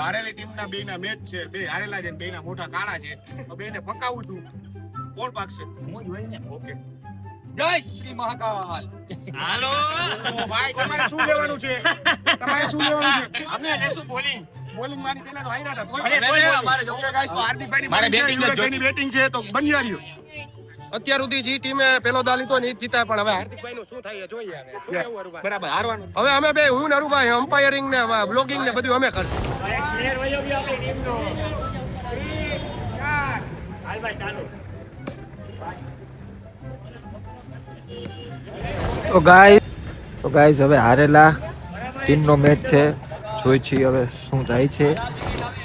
હારેલી ટીમના બેના મેચ છે, બે હારેલા છે, બેના મોટા કાળા છે, તો બેને પકાવું છું. કોણ પાકશે? હું જ હોય ને. ઓકે, જય શ્રી મહાકાલ. હાલો ભાઈ તમારે શું લેવાનું છે? તમારે શું લેવાનું છે? અમે લેશું બોલિંગ. બોલિંગ મારી પેલા તો હાર્યા હતા. ઓકે ગાઈસ, તો હાર્દિકભાઈની મારે batting છે, batting જ યુવરાજભાઈની batting છે, તો બન્યા રહ્યો. અત્યાર સુધી જે ટીમે પેલો દા લીધો ને એ જ જીતા, પણ હવે હાર્દિકભાઈ નું શું થાય એ જોઈએ. હવે શું કેવું અરુભાઈ? બરાબર, હારવાનું. હવે અમે બે હું ને અરુભાઈ અમ્પાયરિંગ ને બ્લોગિંગ ને બધું અમે કરશું. એક પ્લેયર વયો ગયો આપણી ટીમનો. 3 4 હાલ ભાઈ ચાલો. તો ગાઈઝ હવે હારેલા ટીમનો મેચ છે, જોઈ છીએ હવે શું થાય છે.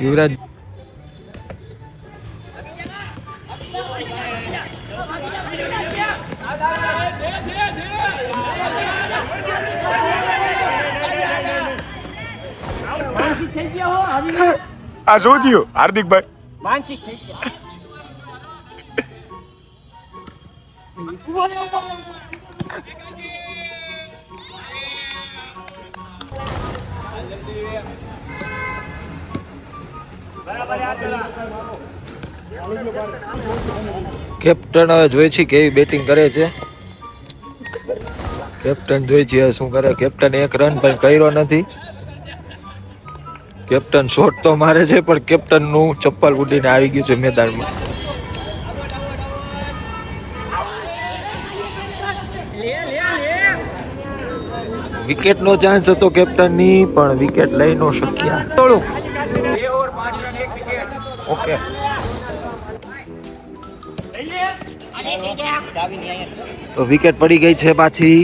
યુવરાજ આ શું થયું હાર્દિકભાઈ? માનસિક થઈ ગયા. કેપ્ટન હવે જોઈ છે કેવી બેટિંગ કરે છે. કેપ્ટન જોઈ છે શું કરે. કેપ્ટન એક રન પણ કર્યો નથી. કેપ્ટન શોટ તો મારે છે, પણ કેપ્ટન નું ચપ્પલ ઉડીને આવી ગયું છે મેદાનમાં. વિકેટ નો ચાન્સ હતો કેપ્ટન ની, પણ વિકેટ લઈ ન શક્યા. 2 ઓવર 5 રન 1 વિકેટ. ઓકે, તો વિકેટ પડી ગઈ છે પાછી.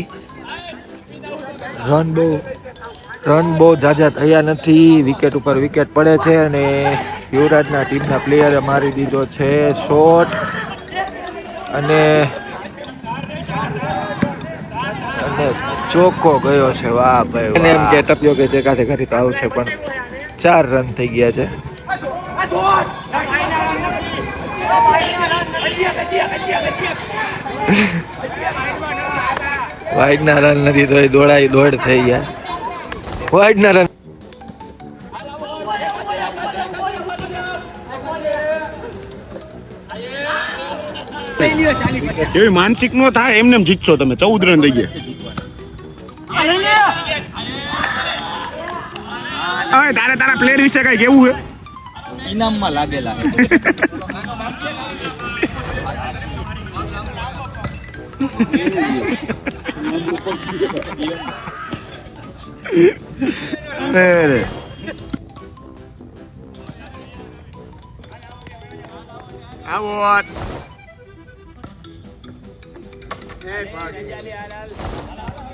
રન બહુ ઝાઝા થયા નથી. વિકેટ ઉપર વિકેટ પડે છે અને યુવરાજના ટીમના પ્લેયરે મારી દીધો છે શોટ અને ચોખ્ખો ગયો છે. વાહ ભાઈ, એને એમ કે ટપ્યો કે જે કાતે કરી તો આવશે, પણ 4 રન થઈ ગયા છે. વાઇડ ના રન નથી તો દોડ થઈ ગયા. વાઇડ ના રન એવી માનસિક નો થાય, એમને જીતશો તમે. 14 રન થઈ ગયા. હવે તારા પ્લેયર વિશે કઈ કેવું છે? ઇનામમાં લાગેલા. અરે આવો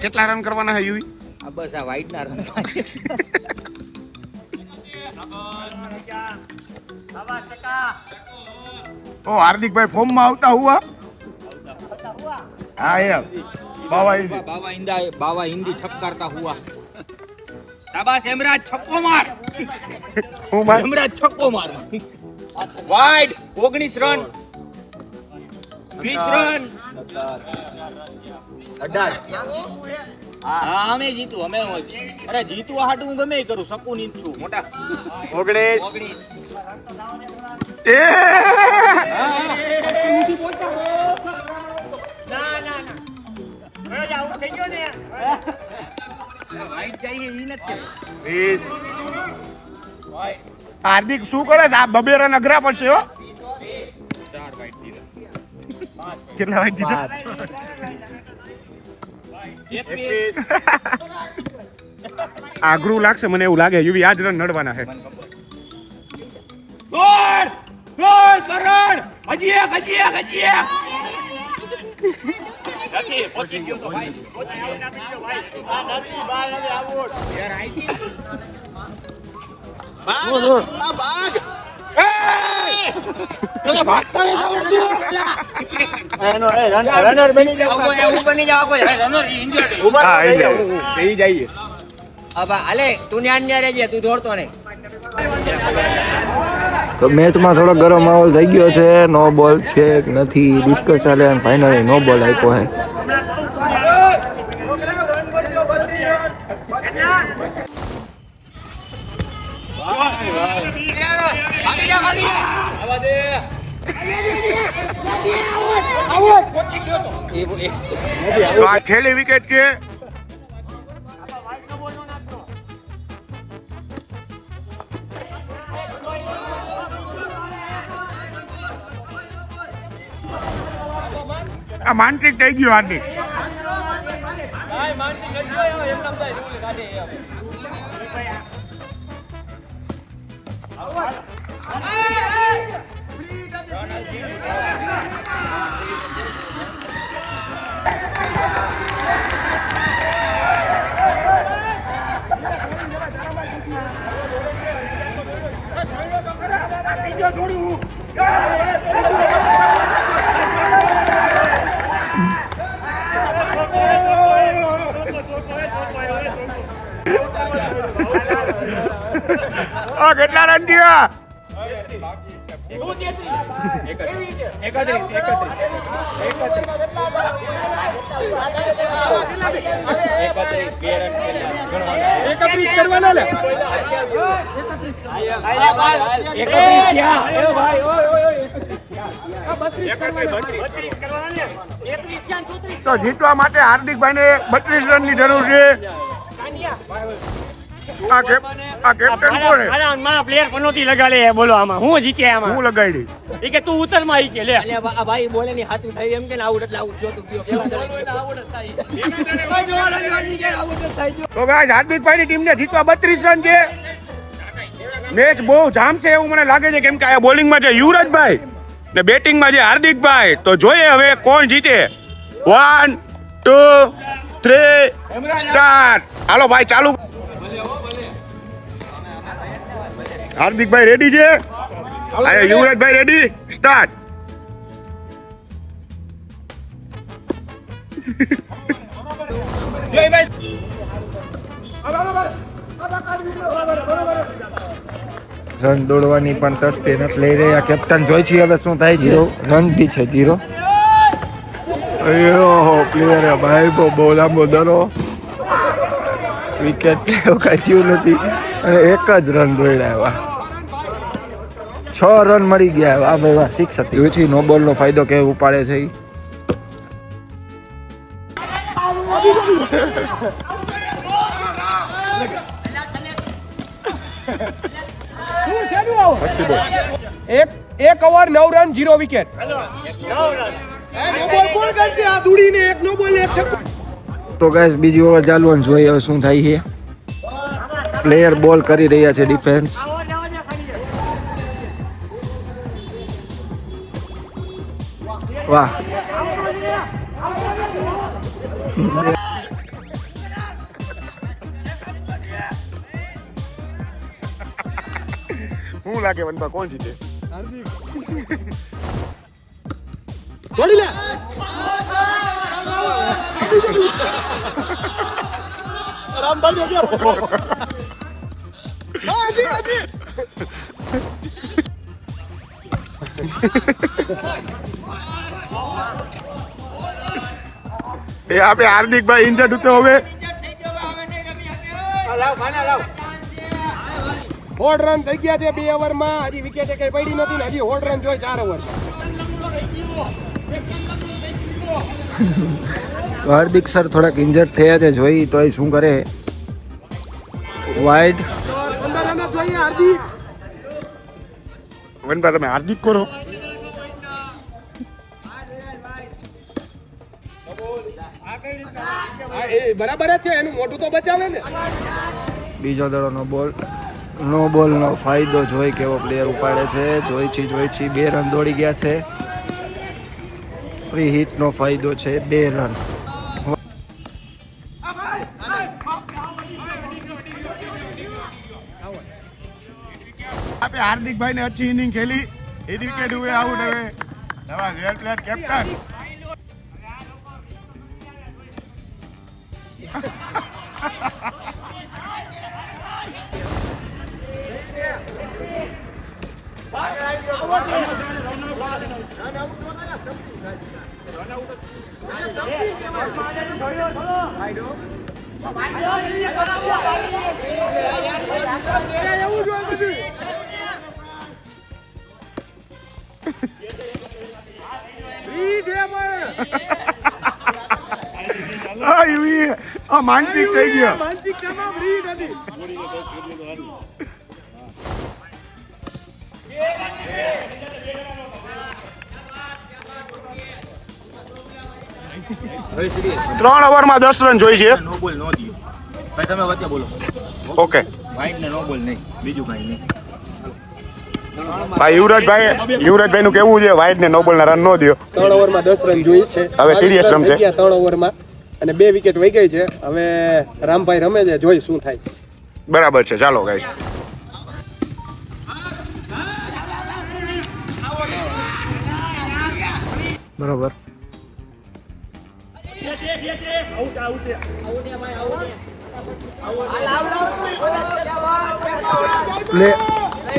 કેટલા રન કરવાના છે યુવી? બસ આ વાઇડ ના રન. ઓ હાર્દિકભાઈ ફોર્મ માં આવતા હુઆ. હા યાર, બાવા હિન્દી ઠપકારતા હુઆ. શાબાશ હેમરાજ, છક્કો માર. હું માર હેમરાજ છક્કો માર. Wide 19 run 20 run. હા અમે જીતું. અમે અરે જીતવા હાટું હું ગમે કરું. શકું નહીં છું મોટા. 19 એ ના બરાબર આઉટ થઈ ગયો ને. વાઇડ चाहिए ઈ નથી. 20 હાર્દિક શું કરે છે? આ 2 રન અઘરા પડશે હો. 4 વાઇડ દીધા. કેટલા વાઈટ દીધા? 21. આઘરું લાગશે મને એવું લાગે. યુવી આજ રન નડવાના છે. ગોલ ગોલ કરણ. હજી એક. નથી પહોંચી ગયો તો ભાઈ. પહોંચી ગયો ના બીજો ભાઈ. આ નથી ભાઈ, હવે આઉટ. યાર આઈ ભાગ. તને ભાગતા નહીં આવડતું. રનર બની જાવ. હું બની જાવ કોઈ રનર ઇન્જર્ડ. હા એ જઈએ. अब अले तू न्या રહેજે તું દોડતો નહીં. તો મેચમાં થોડો ગરમ માહોલ થઈ ગયો છે. નો બોલ છે કે નથી ડિસ્કસ ચાલે અને ફાઇનલી નો બોલ આપ્યો છે. તો આ છેલ્લી વિકેટ છે. આ માનસિક થઈ ગયું હાર્દિક. કેટલા રન થયા? તો જીતવા માટે હાર્દિકભાઈ ને 32 રન ની જરૂર છે. આ કેપ્ટન કોણ છે? પ્લેયર પનોતી લગાડે બોલો આમાં હું જીતે આમાં હું લગાડી એ કે તું ઉતર માં કે લે ભાઈ બોલે ની હાથું થઈ એમ કે આઉટ એટલે આઉટ જોતું ગયો. તો ગાઈસ હાર્દિકભાઈ ની ટીમ ને જીતવા 32 રન છે. મેચ બહુ જામશે એવું મને લાગે છે, કેમ કે આ બોલિંગમાં છે યુવરાજભાઈ ને બેટિંગમાં છે હાર્દિકભાઈ. તો જોઈએ હવે કોણ જીતે. 1 2 3 સ્ટાર્ટ. હાલો ભાઈ ચાલુ. હાર્દિકભાઈ રેડી છે? યુવરાજભાઈ રેડી? સ્ટાર્ટ. રન દોડવાની પણ તસ્તી નથી લઈ રહ્યા કેપ્ટન. જોઈ છીએ હવે શું થાય છે. રન બી છે 0. અયો પ્લેયરે ભાઈ બહુ લાંબો દરો. વિકેટ કઈ થયું નથી અને એક જ રન દોડ્યા. 6 રન મળી ગયા. આ ભાઈ વાહ 6 હતી. ઓછી નો બોલ નો ફાયદો કે ઉપાડે છે. એક ઓવર 9 રન 0 વિકેટ. તો ગાઈસ બીજી ઓવર ચાલવાનું જોઈએ હવે શું થાય છે. પ્લેયર બોલ કરી રહ્યા છે ડિફેન્સ. વાહ શું લાગે વનપા કોણ જીતે? જોડી લે. રામભાઈ ને ગયા. હાજી હાજી. એ આપણે હાર્દિકભાઈ ઇન્જર્ડ હતો હવે. 100 રન થઈ ગયા છે 2 ઓવરમાં. હજી વિકેટ કઈ પડી નથી ને હજી 100 રન જોઈ 4 ઓવર. તો હાર્દિક સર થોડાક ઇન્જર્ડ થયા છે. જોઈ તો શું કરે. વાઇડ. 15 રન જોઈએ હાર્દિક. વનપા તમે હાર્દિક કરો. બરાબર જ છે, એનું મોટું તો બચાવે ને. બીજો દડો નો બોલ. નો બોલ નો ફાયદો જોઈ કેવો પ્લેયર ઉપાડે છે. જોઈ છી 2 રન દોડી ગયા છે. ફ્રી હિટ નો ફાયદો છે 2 રન. આપણે હાર્દિકભાઈ ને अच्छी इनिंग खेली. 1 विकेट हुए आउट. હવે નવા વેલ પ્લેયર કેપ્ટન. એવું જોઈએ બધું. માનસિક થઈ ગયો. ત્રણ ઓવરમાં 10 રન જોઈ છે. નો બોલ નો દિયો ભાઈ, તમે વચ્ચે બોલો. ઓકે વાઈટ ને નો બોલ નહીં, બીજું કાંઈ નહીં. ભાઈ યુવરાજભાઈ નું કેવું છે વાઇડ ને નો બોલ ના રન નો દો. 3 ઓવરમાં 10 રન જોઈ છે. હવે serious રમશે. 3 ઓવરમાં અને 2 વિકેટ વહી ગઈ છે. હવે રામભાઈ રમે છે, જોઈ શું થાય. બરાબર છે, ચાલો ગાઈસ. બરોબર.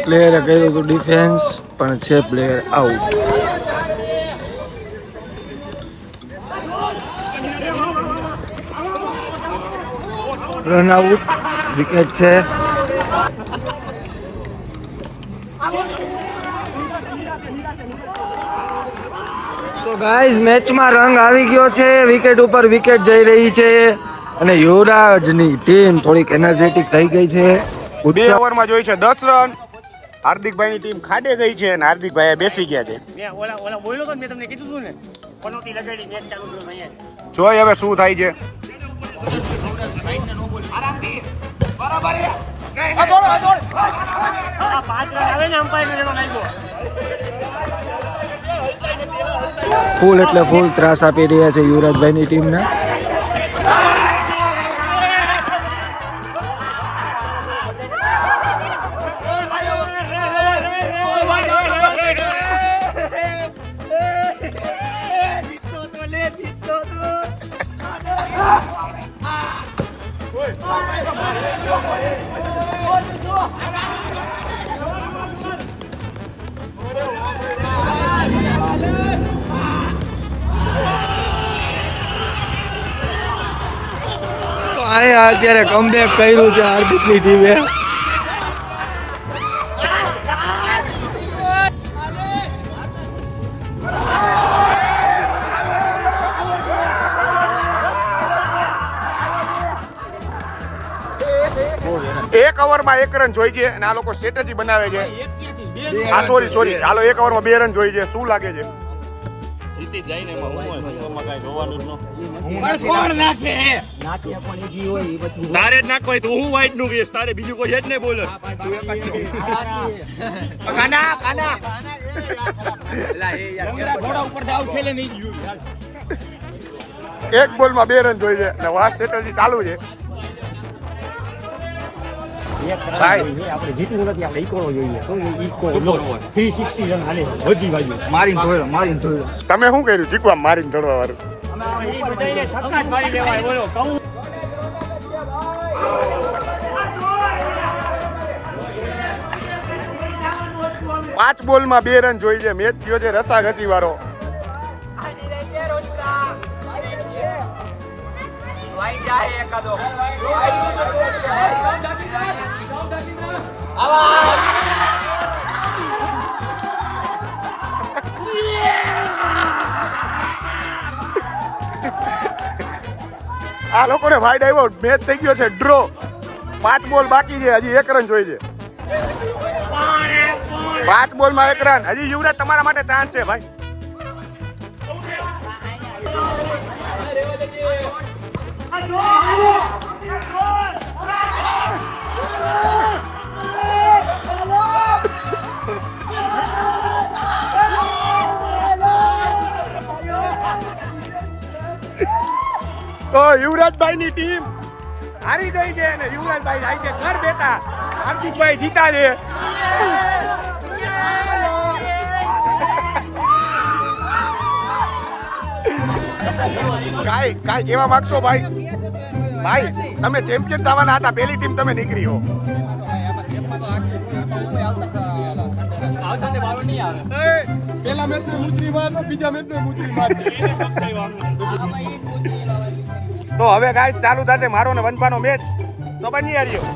પ્લેયરે કર્યું હતું ડિફેન્સ, પણ છે player out. Run out, wicket છે. તો ગાઈઝ મેચમાં રંગ આવી ગયો છે. વિકેટ ઉપર વિકેટ જઈ રહી છે અને યુવરાજની ટીમ થોડીક એનર્જેટિક થઈ ગઈ છે. 2 ઓવરમાં જોઈ છે 10 રન. હાર્દિકભાઈની ટીમ ખાડે ગઈ છે અને હાર્દિકભાઈ બેસી ગયા છે. ઓલા બોલ્યો તો મેં તમને કીધું હતું ને, પનોતી લગાડી મેચ ચાલુ થયો અહીંયા. જોઈ હવે શું થાય છે. આ 5 રન આવે ને અમ્પાયર એનો નાખ્યો. ફૂલ એટલે ફૂલ ત્રાસ આપી રહ્યા છે યુવરાજભાઈની ટીમને. અહીંયા અત્યારે કમબેક કર્યું છે હાર્દિકની ટીમે. એક ઓવરમાં 1 રન જોઈ છે અને આ લોકો સ્ટ્રેટેજી બનાવે છે. આ સોરી હાલો 1 ઓવરમાં 2 રન જોઈ છે. શું લાગે છે? જીતી જાય ને એમાં હું કાંઈ જોવાનું જ ન. તારે જ નાખો હોય તો હું વાઈટ નું કહીશ, તારે બીજું કોઈ છે જ નહીં બોલે. એક બોલમાં 2 રન જોઈ છે અને આ સ્ટ્રેટેજી ચાલુ છે. ભાઈ આપણે જીતવું નથી, આપણે ઈકોળો જોઈએ. શું ઈકો 360 રન હાલે બધી બાજુ. મારીને ધોયો. તમે શું કર્યું ચીકવા મારીને ધરવા વાળું? એ બધાને છક્કા જ મારી દેવાય. બોલો કહું 5 બોલમાં 2 રન જોઈ છે. મેચ થયો છે રસાઘસી વાળો. આ લોકોને વાઇડ આવ્યો, મેચ થઈ ગયો છે ડ્રો. 5 બોલ બાકી છે, હજી 1 રન જોઈ છે. 5 બોલમાં 1 રન. હજી યુવરાજ તમારા માટે ચાન્સ છે ભાઈ. તો યુવરાજભાઈની ટીમ હારી ગઈ છે અને યુવરાજભાઈ જાય છે ઘર બેઠા. હાર્દિકભાઈ જીતા છે. કાઈ કેવા માંગશો ભાઈ? ભાઈ તમે ચેમ્પિયન થવાના હતા, પહેલી ટીમ તમે નીકળી હો. પેલા મેચ ને મુજરી માર, બીજા મેચ ને મુજરી માર. તો હવે ગાઈસ ચાલુ થશે મારો ને વનપાનો મેચ. તો બની આવ્યો.